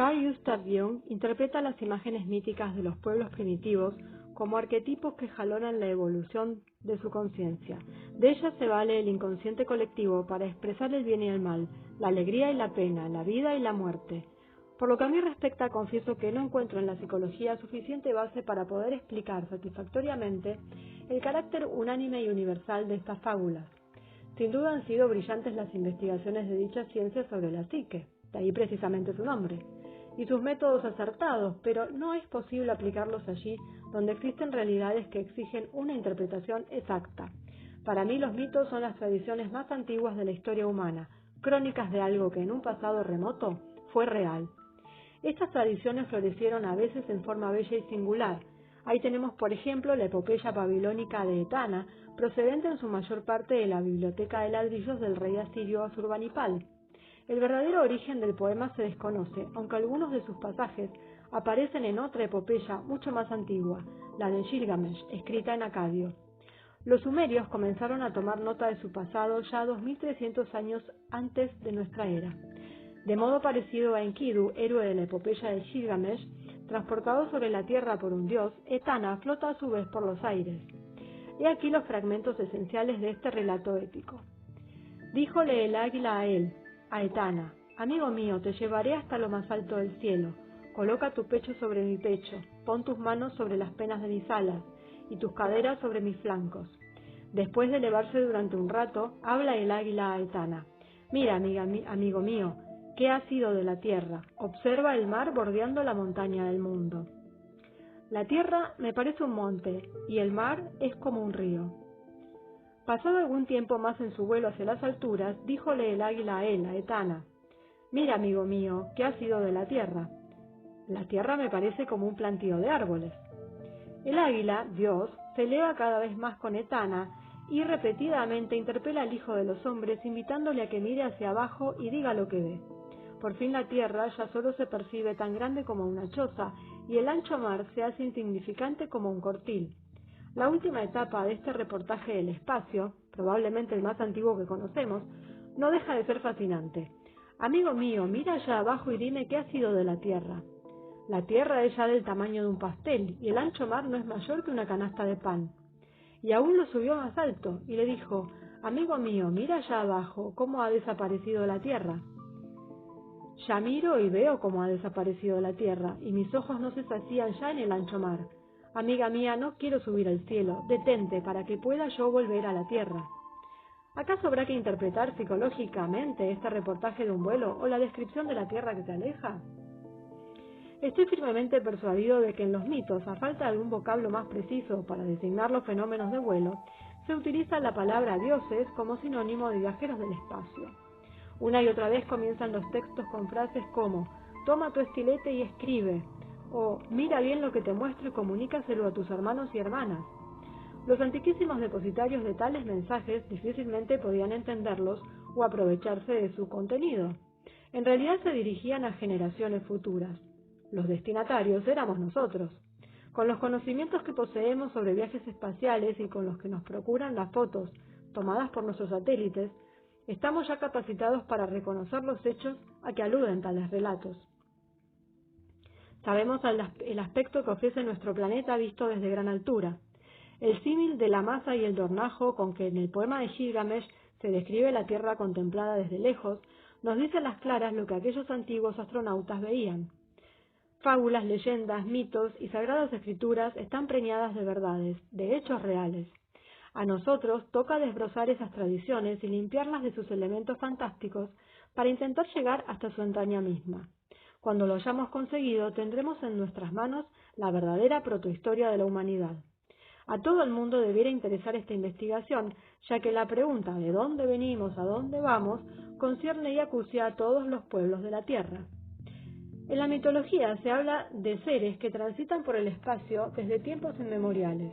Carl Gustav Jung interpreta las imágenes míticas de los pueblos primitivos como arquetipos que jalonan la evolución de su conciencia. De ellas se vale el inconsciente colectivo para expresar el bien y el mal, la alegría y la pena, la vida y la muerte. Por lo que a mí respecta, confieso que no encuentro en la psicología suficiente base para poder explicar satisfactoriamente el carácter unánime y universal de estas fábulas. Sin duda han sido brillantes las investigaciones de dicha ciencia sobre la psique, de ahí precisamente su nombre, y sus métodos acertados, pero no es posible aplicarlos allí donde existen realidades que exigen una interpretación exacta. Para mí los mitos son las tradiciones más antiguas de la historia humana, crónicas de algo que en un pasado remoto fue real. Estas tradiciones florecieron a veces en forma bella y singular. Ahí tenemos, por ejemplo, la epopeya babilónica de Etana, procedente en su mayor parte de la biblioteca de ladrillos del rey asirio Asurbanipal. El verdadero origen del poema se desconoce, aunque algunos de sus pasajes aparecen en otra epopeya mucho más antigua, la de Gilgamesh, escrita en acadio. Los sumerios comenzaron a tomar nota de su pasado ya 2300 años antes de nuestra era. De modo parecido a Enkidu, héroe de la epopeya de Gilgamesh, transportado sobre la tierra por un dios, Etana flota a su vez por los aires. He aquí los fragmentos esenciales de este relato épico. Díjole el águila a él, a Etana: amigo mío, te llevaré hasta lo más alto del cielo. Coloca tu pecho sobre mi pecho, pon tus manos sobre las penas de mis alas y tus caderas sobre mis flancos. Después de elevarse durante un rato, habla el águila a Etana: mira, amigo mío, ¿qué ha sido de la tierra? Observa el mar bordeando la montaña del mundo. La tierra me parece un monte y el mar es como un río. Pasado algún tiempo más en su vuelo hacia las alturas, díjole el águila a él, a Etana: mira, amigo mío, ¿qué ha sido de la tierra? La tierra me parece como un plantío de árboles. El águila, Dios, se eleva cada vez más con Etana y repetidamente interpela al Hijo de los Hombres, invitándole a que mire hacia abajo y diga lo que ve. Por fin la tierra ya solo se percibe tan grande como una choza y el ancho mar se hace insignificante como un cortil. La última etapa de este reportaje del espacio, probablemente el más antiguo que conocemos, no deja de ser fascinante. Amigo mío, mira allá abajo y dime qué ha sido de la tierra. La tierra es ya del tamaño de un pastel y el ancho mar no es mayor que una canasta de pan. Y aún lo subió más alto y le dijo: amigo mío, mira allá abajo cómo ha desaparecido la tierra. Ya miro y veo cómo ha desaparecido la tierra, y mis ojos no se sacían ya en el ancho mar. Amiga mía, no quiero subir al cielo, detente para que pueda yo volver a la tierra. ¿Acaso habrá que interpretar psicológicamente este reportaje de un vuelo o la descripción de la tierra que se aleja? Estoy firmemente persuadido de que en los mitos, a falta de algún vocablo más preciso para designar los fenómenos de vuelo, se utiliza la palabra dioses como sinónimo de viajeros del espacio. Una y otra vez comienzan los textos con frases como: toma tu estilete y escribe, o mira bien lo que te muestro y comunícaselo a tus hermanos y hermanas. Los antiquísimos depositarios de tales mensajes difícilmente podían entenderlos o aprovecharse de su contenido. En realidad se dirigían a generaciones futuras. Los destinatarios éramos nosotros. Con los conocimientos que poseemos sobre viajes espaciales y con los que nos procuran las fotos tomadas por nuestros satélites, estamos ya capacitados para reconocer los hechos a que aluden tales relatos. Sabemos el aspecto que ofrece nuestro planeta visto desde gran altura. El símil de la masa y el dornajo con que en el poema de Gilgamesh se describe la Tierra contemplada desde lejos, nos dice a las claras lo que aquellos antiguos astronautas veían. Fábulas, leyendas, mitos y sagradas escrituras están preñadas de verdades, de hechos reales. A nosotros toca desbrozar esas tradiciones y limpiarlas de sus elementos fantásticos para intentar llegar hasta su entraña misma. Cuando lo hayamos conseguido, tendremos en nuestras manos la verdadera protohistoria de la humanidad. A todo el mundo debiera interesar esta investigación, ya que la pregunta ¿de dónde venimos, a dónde vamos?, concierne y acucia a todos los pueblos de la Tierra. En la mitología se habla de seres que transitan por el espacio desde tiempos inmemoriales.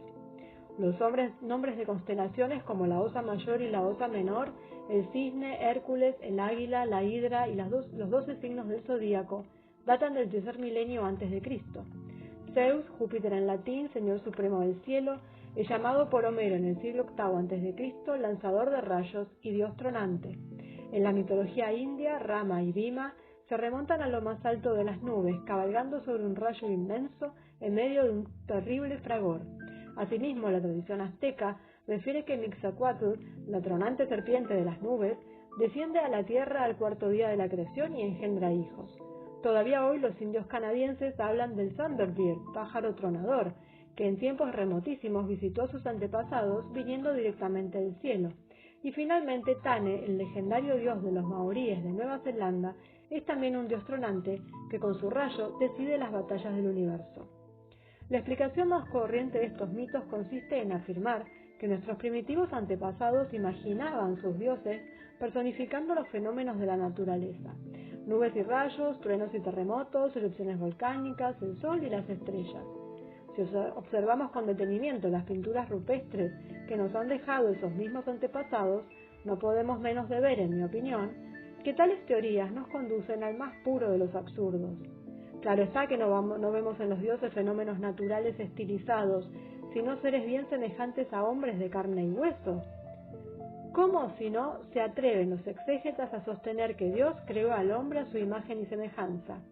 Los nombres de constelaciones como la Osa Mayor y la Osa Menor, el cisne, Hércules, el águila, la hidra y los 12 signos del zodíaco datan del tercer milenio antes de Cristo. Zeus, Júpiter en latín, Señor Supremo del Cielo, es llamado por Homero en el siglo VIII a.C., lanzador de rayos y dios tronante. En la mitología india, Rama y Bhima se remontan a lo más alto de las nubes, cabalgando sobre un rayo inmenso en medio de un terrible fragor. Asimismo, la tradición azteca refiere que Mixcoatl, la tronante serpiente de las nubes, desciende a la tierra al cuarto día de la creación y engendra hijos. Todavía hoy los indios canadienses hablan del Thunderbird, pájaro tronador, que en tiempos remotísimos visitó a sus antepasados viniendo directamente del cielo. Y finalmente Tane, el legendario dios de los maoríes de Nueva Zelanda, es también un dios tronante que con su rayo decide las batallas del universo. La explicación más corriente de estos mitos consiste en afirmar que nuestros primitivos antepasados imaginaban sus dioses personificando los fenómenos de la naturaleza: nubes y rayos, truenos y terremotos, erupciones volcánicas, el sol y las estrellas. Si observamos con detenimiento las pinturas rupestres que nos han dejado esos mismos antepasados, no podemos menos de ver, en mi opinión, que tales teorías nos conducen al más puro de los absurdos. Claro está que no vemos en los dioses fenómenos naturales estilizados, sino seres bien semejantes a hombres de carne y hueso. ¿Cómo, si no, se atreven los exégetas a sostener que Dios creó al hombre a su imagen y semejanza?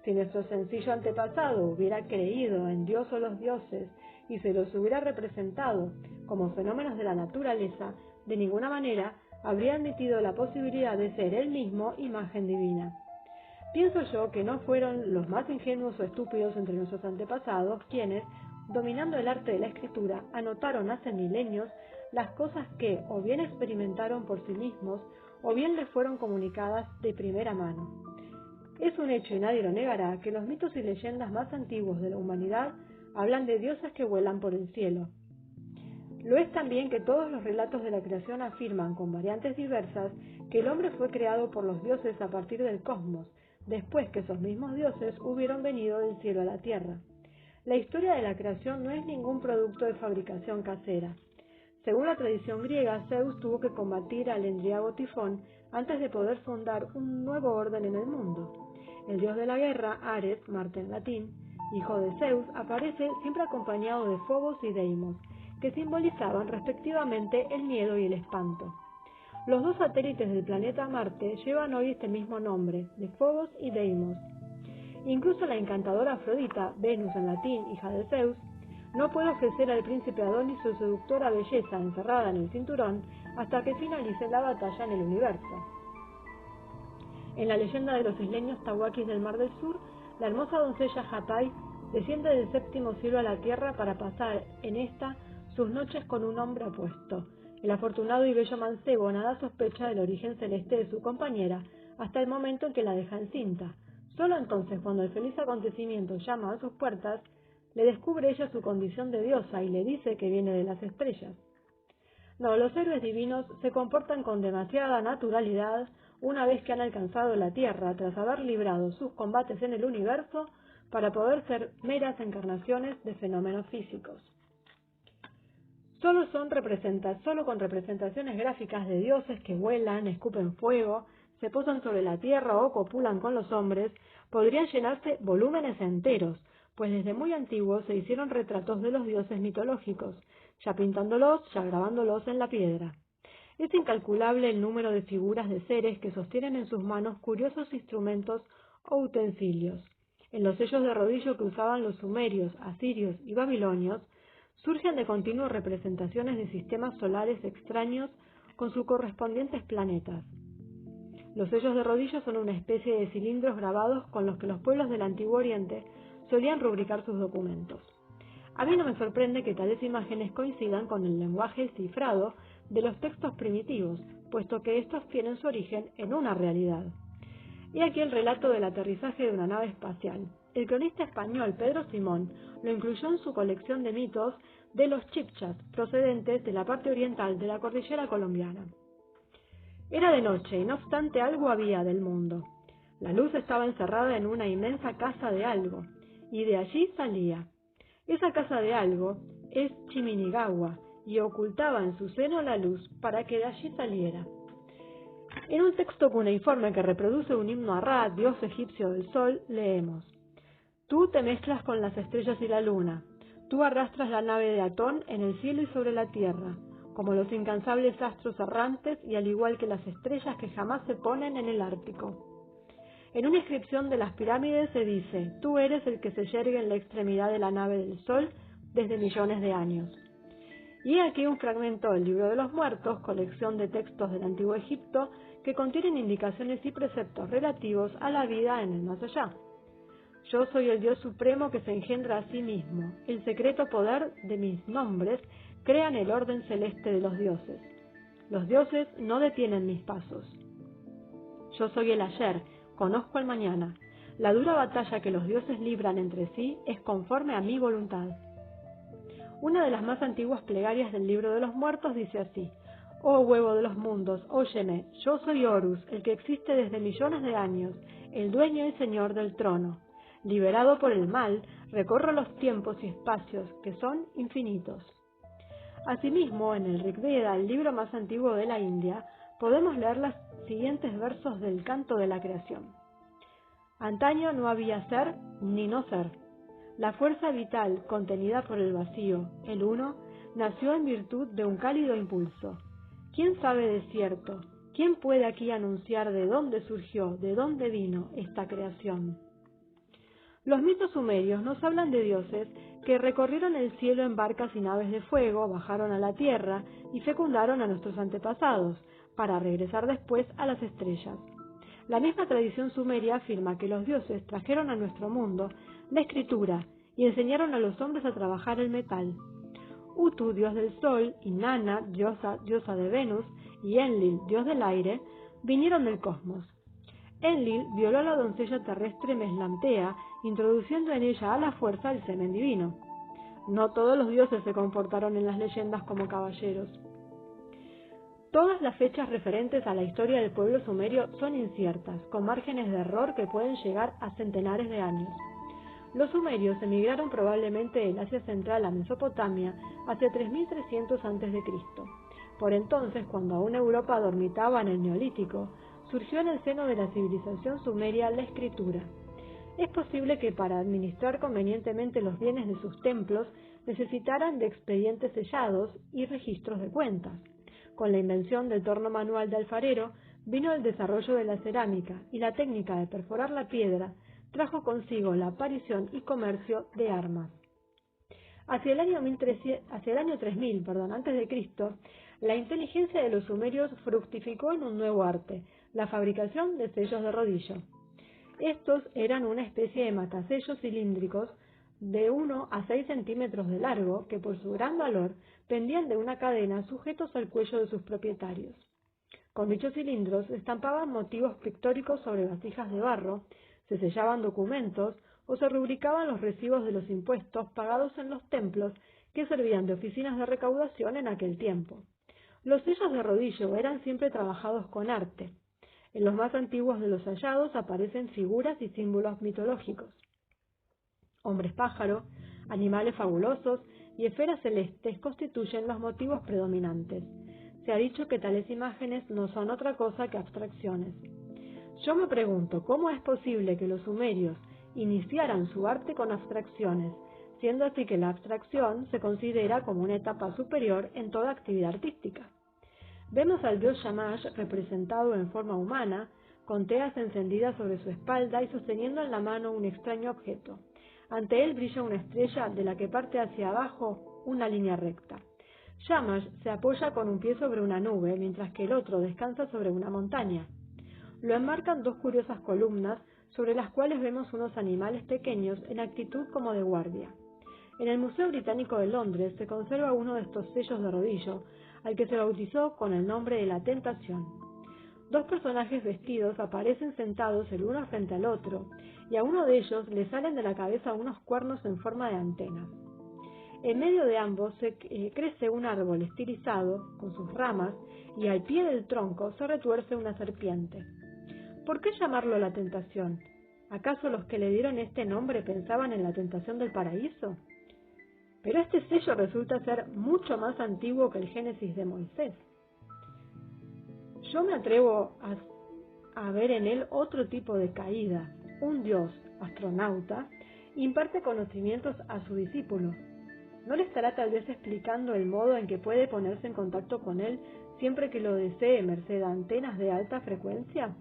Si nuestro sencillo antepasado hubiera creído en Dios o los dioses y se los hubiera representado como fenómenos de la naturaleza, de ninguna manera habría admitido la posibilidad de ser él mismo imagen divina. Pienso yo que no fueron los más ingenuos o estúpidos entre nuestros antepasados quienes, dominando el arte de la escritura, anotaron hace milenios las cosas que o bien experimentaron por sí mismos o bien les fueron comunicadas de primera mano. Es un hecho, y nadie lo negará, que los mitos y leyendas más antiguos de la humanidad hablan de dioses que vuelan por el cielo. Lo es también que todos los relatos de la creación afirman, con variantes diversas, que el hombre fue creado por los dioses a partir del cosmos, después que esos mismos dioses hubieron venido del cielo a la tierra. La historia de la creación no es ningún producto de fabricación casera. Según la tradición griega, Zeus tuvo que combatir al endriago Tifón antes de poder fundar un nuevo orden en el mundo. El dios de la guerra, Ares, Marte en latín, hijo de Zeus, aparece siempre acompañado de Fobos y Deimos, que simbolizaban respectivamente el miedo y el espanto. Los dos satélites del planeta Marte llevan hoy este mismo nombre, de Fobos y Deimos. Incluso la encantadora Afrodita, Venus en latín, hija de Zeus, no puede ofrecer al príncipe Adonis su seductora belleza encerrada en el cinturón hasta que finalice la batalla en el universo. En la leyenda de los isleños Tawakis del Mar del Sur, la hermosa doncella Hatay desciende del séptimo cielo a la tierra para pasar en esta sus noches con un hombre apuesto. El afortunado y bello mancebo nada sospecha del origen celeste de su compañera hasta el momento en que la deja encinta. Solo entonces, cuando el feliz acontecimiento llama a sus puertas, le descubre ella su condición de diosa y le dice que viene de las estrellas. No, los héroes divinos se comportan con demasiada naturalidad una vez que han alcanzado la tierra tras haber librado sus combates en el universo para poder ser meras encarnaciones de fenómenos físicos. Solo con representaciones gráficas de dioses que vuelan, escupen fuego, se posan sobre la tierra o copulan con los hombres, podrían llenarse volúmenes enteros, pues desde muy antiguos se hicieron retratos de los dioses mitológicos, ya pintándolos, ya grabándolos en la piedra. Es incalculable el número de figuras de seres que sostienen en sus manos curiosos instrumentos o utensilios. En los sellos de rodillo que usaban los sumerios, asirios y babilonios, surgen de continuo representaciones de sistemas solares extraños con sus correspondientes planetas. Los sellos de rodillo son una especie de cilindros grabados con los que los pueblos del Antiguo Oriente solían rubricar sus documentos. A mí no me sorprende que tales imágenes coincidan con el lenguaje cifrado de los textos primitivos, puesto que estos tienen su origen en una realidad. Y aquí el relato del aterrizaje de una nave espacial. El cronista español Pedro Simón lo incluyó en su colección de mitos de los chibchas, procedentes de la parte oriental de la cordillera colombiana. Era de noche y no obstante algo había del mundo. La luz estaba encerrada en una inmensa casa de algo, y de allí salía. Esa casa de algo es Chiminigawa, y ocultaba en su seno la luz para que de allí saliera. En un texto cuneiforme que reproduce un himno a Ra, dios egipcio del sol, leemos: Tú te mezclas con las estrellas y la luna, tú arrastras la nave de Atón en el cielo y sobre la tierra, como los incansables astros errantes y al igual que las estrellas que jamás se ponen en el Ártico. En una inscripción de las pirámides se dice: tú eres el que se yergue en la extremidad de la nave del sol desde millones de años. Y aquí un fragmento del Libro de los Muertos, colección de textos del Antiguo Egipto, que contienen indicaciones y preceptos relativos a la vida en el más allá. Yo soy el Dios supremo que se engendra a sí mismo. El secreto poder de mis nombres crean el orden celeste de los dioses. Los dioses no detienen mis pasos. Yo soy el ayer, conozco el mañana. La dura batalla que los dioses libran entre sí es conforme a mi voluntad. Una de las más antiguas plegarias del Libro de los Muertos dice así: oh huevo de los mundos, óyeme, yo soy Horus, el que existe desde millones de años, el dueño y señor del trono. Liberado por el mal, recorro los tiempos y espacios, que son infinitos. Asimismo, en el Rig Veda, el libro más antiguo de la India, podemos leer los siguientes versos del canto de la creación. Antaño no había ser ni no ser. La fuerza vital contenida por el vacío, el uno, nació en virtud de un cálido impulso. ¿Quién sabe de cierto? ¿Quién puede aquí anunciar de dónde surgió, de dónde vino esta creación? Los mitos sumerios nos hablan de dioses que recorrieron el cielo en barcas y naves de fuego, bajaron a la tierra y fecundaron a nuestros antepasados, para regresar después a las estrellas. La misma tradición sumeria afirma que los dioses trajeron a nuestro mundo la escritura y enseñaron a los hombres a trabajar el metal. Utu, dios del sol, Inanna, diosa de Venus, y Enlil, dios del aire, vinieron del cosmos. Enlil violó a la doncella terrestre Meslantea, introduciendo en ella a la fuerza el semen divino. No todos los dioses se comportaron en las leyendas como caballeros. Todas las fechas referentes a la historia del pueblo sumerio son inciertas, con márgenes de error que pueden llegar a centenares de años. Los sumerios emigraron probablemente del Asia Central a Mesopotamia hacia 3300 a.C. Por entonces, cuando aún Europa dormitaba en el Neolítico, surgió en el seno de la civilización sumeria la escritura. Es posible que para administrar convenientemente los bienes de sus templos necesitaran de expedientes sellados y registros de cuentas. Con la invención del torno manual de alfarero vino el desarrollo de la cerámica, y la técnica de perforar la piedra trajo consigo la aparición y comercio de armas. Hacia el año 3000 a.C., la inteligencia de los sumerios fructificó en un nuevo arte, la fabricación de sellos de rodillo. Estos eran una especie de matasellos cilíndricos de 1 a 6 centímetros de largo que, por su gran valor, pendían de una cadena sujetos al cuello de sus propietarios. Con dichos cilindros se estampaban motivos pictóricos sobre vasijas de barro, se sellaban documentos o se rubricaban los recibos de los impuestos pagados en los templos que servían de oficinas de recaudación en aquel tiempo. Los sellos de rodillo eran siempre trabajados con arte. En los más antiguos de los hallados aparecen figuras y símbolos mitológicos. Hombres pájaro, animales fabulosos y esferas celestes constituyen los motivos predominantes. Se ha dicho que tales imágenes no son otra cosa que abstracciones. Yo me pregunto, ¿cómo es posible que los sumerios iniciaran su arte con abstracciones, siendo así que la abstracción se considera como una etapa superior en toda actividad artística? Vemos al dios Shamash representado en forma humana, con teas encendidas sobre su espalda y sosteniendo en la mano un extraño objeto. Ante él brilla una estrella de la que parte hacia abajo una línea recta. Shamash se apoya con un pie sobre una nube, mientras que el otro descansa sobre una montaña. Lo enmarcan dos curiosas columnas, sobre las cuales vemos unos animales pequeños en actitud como de guardia. En el Museo Británico de Londres se conserva uno de estos sellos de rodillo, al que se bautizó con el nombre de la Tentación. Dos personajes vestidos aparecen sentados el uno frente al otro, y a uno de ellos le salen de la cabeza unos cuernos en forma de antenas. En medio de ambos crece un árbol estilizado, con sus ramas, y al pie del tronco se retuerce una serpiente. ¿Por qué llamarlo la tentación? ¿Acaso los que le dieron este nombre pensaban en la tentación del paraíso? Pero este sello resulta ser mucho más antiguo que el Génesis de Moisés. Yo me atrevo a ver en él otro tipo de caída. Un dios, astronauta, imparte conocimientos a su discípulo. ¿No le estará tal vez explicando el modo en que puede ponerse en contacto con él siempre que lo desee merced a antenas de alta frecuencia?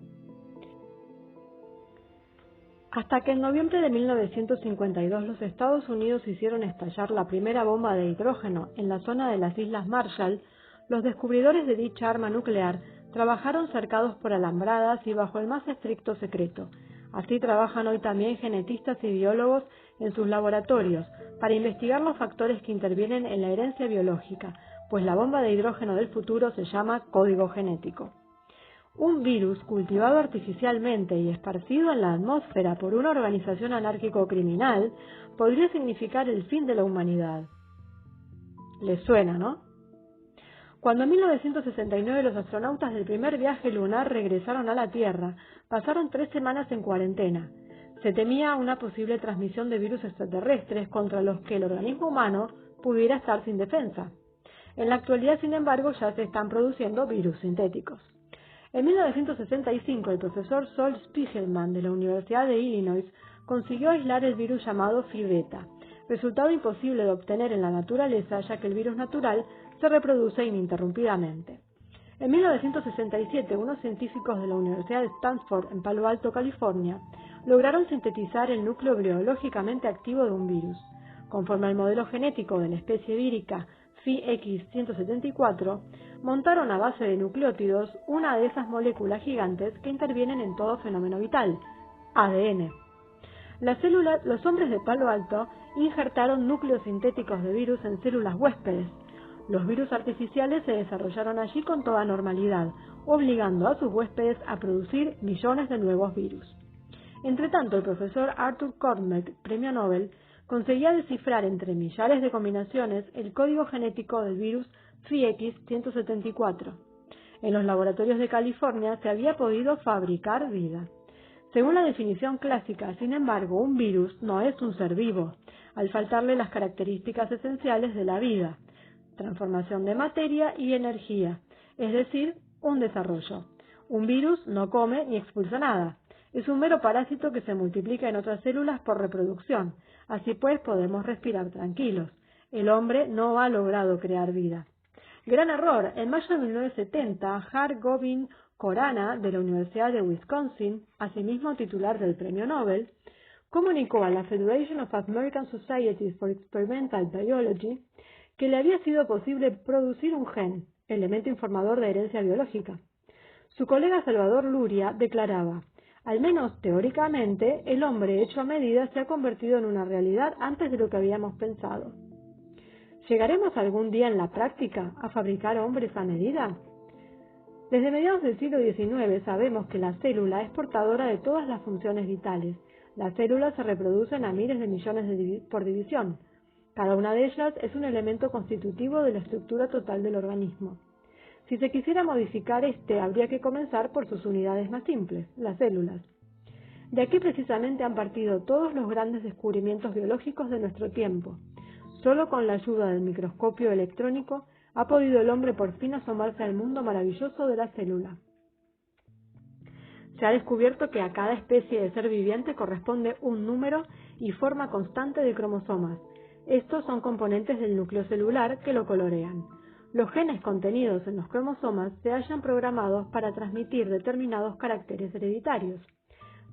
Hasta que en noviembre de 1952 los Estados Unidos hicieron estallar la primera bomba de hidrógeno en la zona de las Islas Marshall, los descubridores de dicha arma nuclear trabajaron cercados por alambradas y bajo el más estricto secreto. Así trabajan hoy también genetistas y biólogos en sus laboratorios para investigar los factores que intervienen en la herencia biológica, pues la bomba de hidrógeno del futuro se llama código genético. Un virus cultivado artificialmente y esparcido en la atmósfera por una organización anárquico-criminal podría significar el fin de la humanidad. ¿Les suena, no? Cuando en 1969 los astronautas del primer viaje lunar regresaron a la Tierra, pasaron 3 semanas en cuarentena. Se temía una posible transmisión de virus extraterrestres contra los que el organismo humano pudiera estar sin defensa. En la actualidad, sin embargo, ya se están produciendo virus sintéticos. En 1965, el profesor Sol Spiegelman de la Universidad de Illinois consiguió aislar el virus llamado Phi beta, resultado imposible de obtener en la naturaleza ya que el virus natural se reproduce ininterrumpidamente. En 1967, unos científicos de la Universidad de Stanford en Palo Alto, California, lograron sintetizar el núcleo biológicamente activo de un virus. Conforme al modelo genético de la especie vírica FIX174, montaron a base de nucleótidos una de esas moléculas gigantes que intervienen en todo fenómeno vital, ADN. Los hombres de Palo Alto injertaron núcleos sintéticos de virus en células huéspedes. Los virus artificiales se desarrollaron allí con toda normalidad, obligando a sus huéspedes a producir millones de nuevos virus. Entretanto, el profesor Arthur Kornberg, premio Nobel, conseguía descifrar entre millares de combinaciones el código genético del virus FIX174. En los laboratorios de California se había podido fabricar vida. Según la definición clásica, sin embargo, un virus no es un ser vivo, al faltarle las características esenciales de la vida: transformación de materia y energía, es decir, un desarrollo. Un virus no come ni expulsa nada. Es un mero parásito que se multiplica en otras células por reproducción. Así pues, podemos respirar tranquilos. El hombre no ha logrado crear vida. Gran error. En mayo de 1970, Har Gobind Khorana, de la Universidad de Wisconsin, asimismo titular del Premio Nobel, comunicó a la Federation of American Societies for Experimental Biology que le había sido posible producir un gen, elemento informador de herencia biológica. Su colega Salvador Luria declaraba: al menos teóricamente, el hombre hecho a medida se ha convertido en una realidad antes de lo que habíamos pensado. ¿Llegaremos algún día en la práctica a fabricar hombres a medida? Desde mediados del siglo XIX sabemos que la célula es portadora de todas las funciones vitales. Las células se reproducen a miles de millones por división. Cada una de ellas es un elemento constitutivo de la estructura total del organismo. Si se quisiera modificar habría que comenzar por sus unidades más simples, las células. De aquí precisamente han partido todos los grandes descubrimientos biológicos de nuestro tiempo. Solo con la ayuda del microscopio electrónico ha podido el hombre por fin asomarse al mundo maravilloso de la célula. Se ha descubierto que a cada especie de ser viviente corresponde un número y forma constante de cromosomas. Estos son componentes del núcleo celular que lo colorean. Los genes contenidos en los cromosomas se hallan programados para transmitir determinados caracteres hereditarios.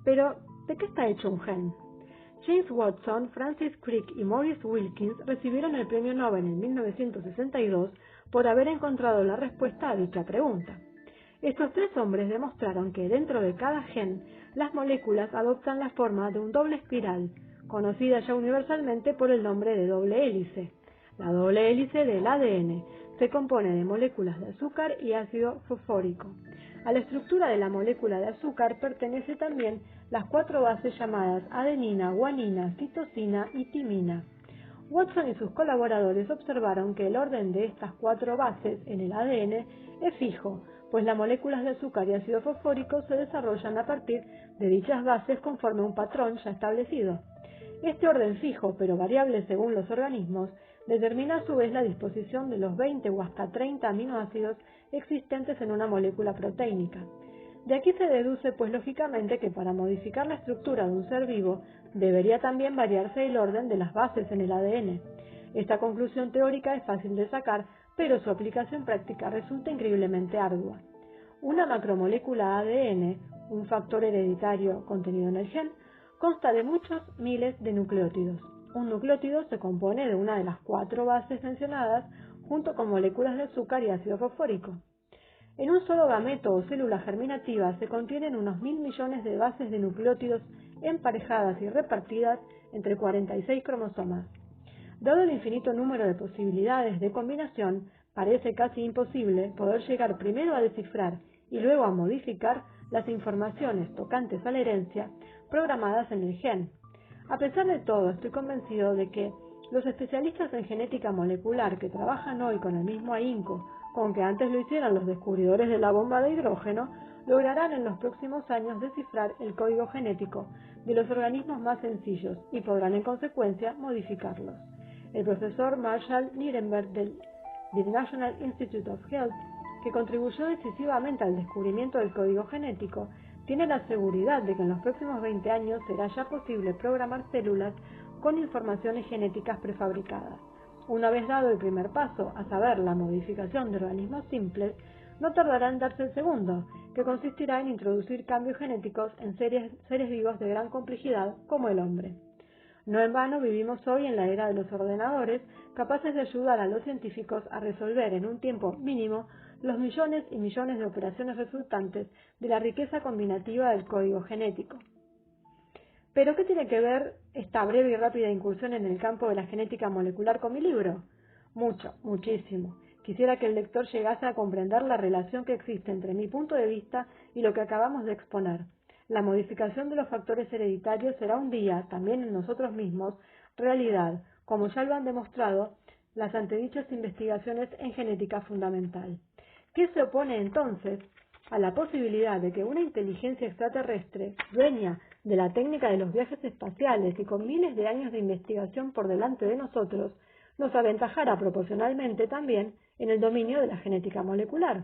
Pero, ¿de qué está hecho un gen? James Watson, Francis Crick y Maurice Wilkins recibieron el premio Nobel en 1962 por haber encontrado la respuesta a dicha pregunta. Estos 3 hombres demostraron que dentro de cada gen las moléculas adoptan la forma de un doble espiral, conocida ya universalmente por el nombre de doble hélice. La doble hélice del ADN se compone de moléculas de azúcar y ácido fosfórico. A la estructura de la molécula de azúcar pertenece también las 4 bases llamadas adenina, guanina, citosina y timina. Watson y sus colaboradores observaron que el orden de estas 4 bases en el ADN es fijo, pues las moléculas de azúcar y ácido fosfórico se desarrollan a partir de dichas bases conforme un patrón ya establecido. Este orden fijo, pero variable según los organismos, determina a su vez la disposición de los 20 o hasta 30 aminoácidos existentes en una molécula proteínica. De aquí se deduce, pues lógicamente, que para modificar la estructura de un ser vivo debería también variarse el orden de las bases en el ADN. Esta conclusión teórica es fácil de sacar, pero su aplicación práctica resulta increíblemente ardua. Una macromolécula ADN, un factor hereditario contenido en el gen, consta de muchos miles de nucleótidos. Un nucleótido se compone de una de las 4 bases mencionadas, junto con moléculas de azúcar y ácido fosfórico. En un solo gameto o célula germinativa se contienen unos 1000 millones de bases de nucleótidos emparejadas y repartidas entre 46 cromosomas. Dado el infinito número de posibilidades de combinación, parece casi imposible poder llegar primero a descifrar y luego a modificar las informaciones tocantes a la herencia programadas en el gen. A pesar de todo, estoy convencido de que los especialistas en genética molecular que trabajan hoy con el mismo ahínco con que antes lo hicieran los descubridores de la bomba de hidrógeno, lograrán en los próximos años descifrar el código genético de los organismos más sencillos y podrán en consecuencia modificarlos. El profesor Marshall Nirenberg del National Institute of Health, que contribuyó decisivamente al descubrimiento del código genético, tiene la seguridad de que en los próximos 20 años será ya posible programar células con informaciones genéticas prefabricadas. Una vez dado el primer paso, a saber, la modificación de organismos simples, no tardará en darse el segundo, que consistirá en introducir cambios genéticos en seres vivos de gran complejidad como el hombre. No en vano vivimos hoy en la era de los ordenadores, capaces de ayudar a los científicos a resolver en un tiempo mínimo los millones y millones de operaciones resultantes de la riqueza combinativa del código genético. ¿Pero qué tiene que ver esta breve y rápida incursión en el campo de la genética molecular con mi libro? Mucho, muchísimo. Quisiera que el lector llegase a comprender la relación que existe entre mi punto de vista y lo que acabamos de exponer. La modificación de los factores hereditarios será un día, también en nosotros mismos, realidad, como ya lo han demostrado las antedichas investigaciones en genética fundamental. ¿Qué se opone entonces a la posibilidad de que una inteligencia extraterrestre, dueña de la técnica de los viajes espaciales y con miles de años de investigación por delante de nosotros, nos aventajara proporcionalmente también en el dominio de la genética molecular?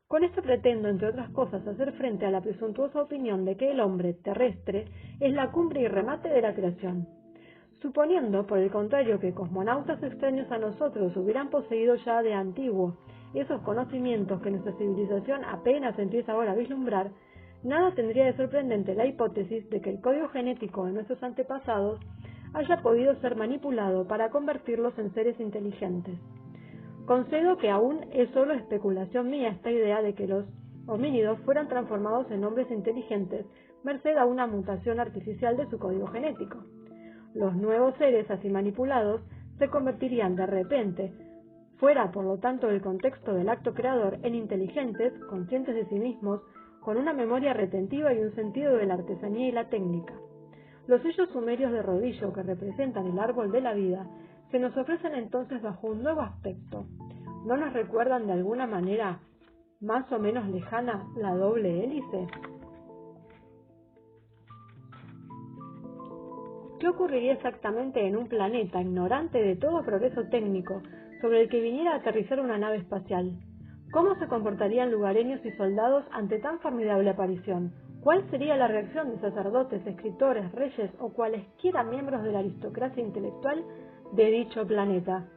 Con esto pretendo, entre otras cosas, hacer frente a la presuntuosa opinión de que el hombre terrestre es la cumbre y remate de la creación. Suponiendo, por el contrario, que cosmonautas extraños a nosotros hubieran poseído ya de antiguo esos conocimientos que nuestra civilización apenas empieza ahora a vislumbrar, nada tendría de sorprendente la hipótesis de que el código genético de nuestros antepasados haya podido ser manipulado para convertirlos en seres inteligentes. Concedo que aún es solo especulación mía esta idea de que los homínidos fueran transformados en hombres inteligentes merced a una mutación artificial de su código genético. Los nuevos seres así manipulados se convertirían de repente, fuera por lo tanto del contexto del acto creador, en inteligentes, conscientes de sí mismos, con una memoria retentiva y un sentido de la artesanía y la técnica. Los sellos sumerios de rodillo que representan el árbol de la vida se nos ofrecen entonces bajo un nuevo aspecto. ¿No nos recuerdan de alguna manera más o menos lejana la doble hélice? ¿Qué ocurriría exactamente en un planeta ignorante de todo progreso técnico sobre el que viniera a aterrizar una nave espacial? ¿Cómo se comportarían lugareños y soldados ante tan formidable aparición? ¿Cuál sería la reacción de sacerdotes, escritores, reyes o cualesquiera miembros de la aristocracia intelectual de dicho planeta?